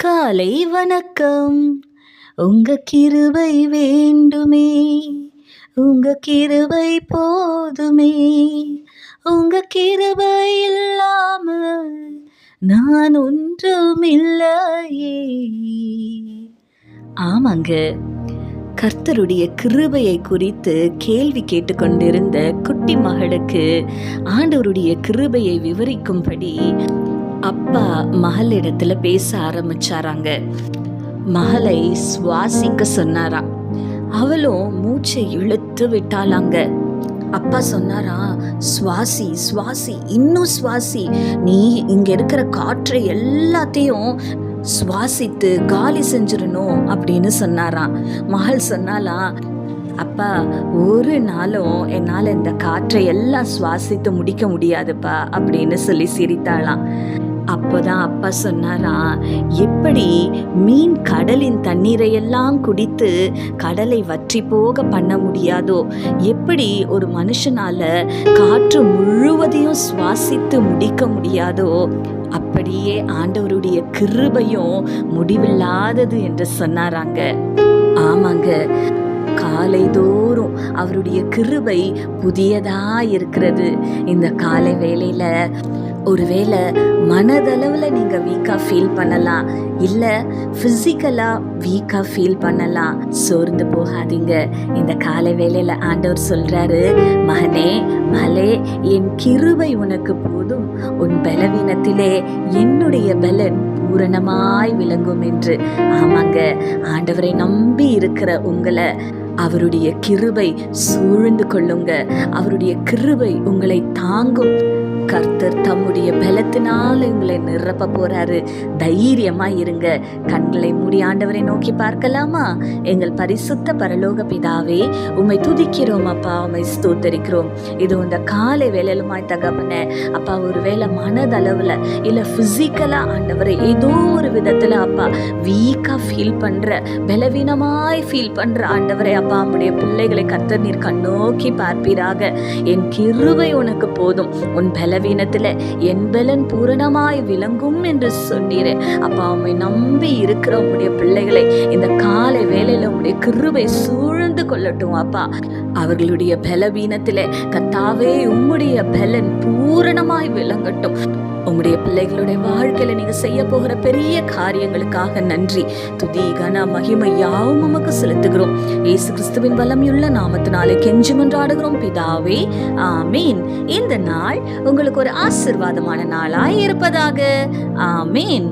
காலை வணக்கம். உங்க கிருபை வேண்டுமே, உங்க கிருபை போதுமே, உங்க கிருபை இல்லாமல் நான் ஒன்றுமில்லையே. ஆமாங்க, கர்த்தருடைய கிருபையை குறித்து கேள்வி கேட்டுக்கொண்டிருந்த குட்டி மகளுக்கு ஆண்டவருடைய கிருபையை விவரிக்கும்படி அப்பா மகளிடத்துல பேச ஆரம்பிச்சாராங்க. மகளை சுவாசிக்க சொன்னாராம். அவளும் மூச்சை இழுத்து விட்டாளாங்க. அப்பா சொன்னாரா, சுவாசி சுவாசி, இன்னும் சுவாசி, நீ இங்க இருக்கிற காற்றை எல்லாத்தையும் சுவாசித்து காலி செஞ்சிடணும் அப்படின்னு சொன்னாராம். மகள் சொன்னாலாம், அப்பா ஒரு நாளும் என்னால் இந்த காற்றை எல்லாம் சுவாசித்து முடிக்க முடியாதுப்பா அப்படின்னு சொல்லி சிரித்தாளாம். அப்போதான் அப்பா சொன்னாரா, எப்படி மீன் கடலின் தண்ணீரை எல்லாம் குடித்து கடலை வற்றி போக பண்ண முடியாதோ, எப்படி ஒரு மனுஷனால காற்று முழுவதையும் சுவாசித்து முடிக்க முடியாதோ, அப்படியே ஆண்டவருடைய கிருபையும் முடிவில்லாதது என்று சொன்னாராங்க. ஆமாங்க, காலைதோறும் அவருடைய கிருபை புதியதா இருக்கிறது. இந்த காலை வேளையில ஒருவேளை மனதளவில் நீங்கள் வீக்காக ஃபீல் பண்ணலாம், இல்லை ஃபிசிக்கலாக வீக்காக ஃபீல் பண்ணலாம். சோர்ந்து போகாதீங்க. இந்த காலை வேளையில் ஆண்டவர் சொல்கிறாரு, மகனே மகளே, என் கிருபை உனக்கு போதும், உன் பலவீனத்திலே என்னுடைய பலன் பூரணமாய் விளங்கும் என்று. ஆமாங்க, ஆண்டவரை நம்பி இருக்கிற உங்களை அவருடைய கிருபை சூழ்ந்து கொள்ளுங்க. அவருடைய கிருபை உங்களை தாங்கும். கர்த்தர் தம்முடைய பலத்தினால உங்களை நிரப்ப போறாரு. தைரியமா இருங்க. கண்களை மூடி ஆண்டவரை நோக்கி பார்க்கலாமா? எங்கள் பரிசுத்த பரலோக பிதாவே, உம்மை துதிக்கிறோம் அப்பா, உம்மை ஸ்தோத்தரிக்கிறோம். இது இந்த காலை வேலையிலுமாய் தகப்பனே அப்பா, ஒரு வேளை மனதளவுல இல்ல பிசிக்கலா ஆண்டவரை ஏதோ ஒரு விதத்துல அப்பா வீக்கா ஃபீல் பண்ற, பலவீனமாய் ஃபீல் பண்ற ஆண்டவரை அப்பா, நம்முடைய பிள்ளைகளை கர்த்தர் நீர் கண்ணோக்கி பார்ப்பீராக. என் கிருபை உனக்கு போதும், உன் பலவீனத்துல என் பலன் பூரணமாய் விளங்கும் என்று சொன்னீரே அப்பா. உம்மை நம்பி இருக்கிற உம்முடைய பிள்ளைகளை இந்த காலை வேளையில உம்முடைய கிருபை சூழ்ந்து கொள்ளட்டும் அப்பா. அவர்களுடைய பலவீனத்திலே கர்த்தாவே உம்முடைய பலன் பூரணமாய் விளங்கட்டும். உம்முடைய பிள்ளைகளுடைய வாழ்க்கையில நீங்க செய்ய போகிற பெரிய காரியங்களுக்காக நன்றி. துதி கன மகிமை யாவும் உமக்கு செலுத்துகிறோம். இயேசு கிறிஸ்துவின் வல்லமையுள்ள நாமத்தினாலே கெஞ்சி மன்றாடுகிறோம் பிதாவே, ஆமீன். இந்த நாள் உங்களுக்கு ஒரு ஆசீர்வாதமான நாளாய் இருப்பதாக. ஆமீன்.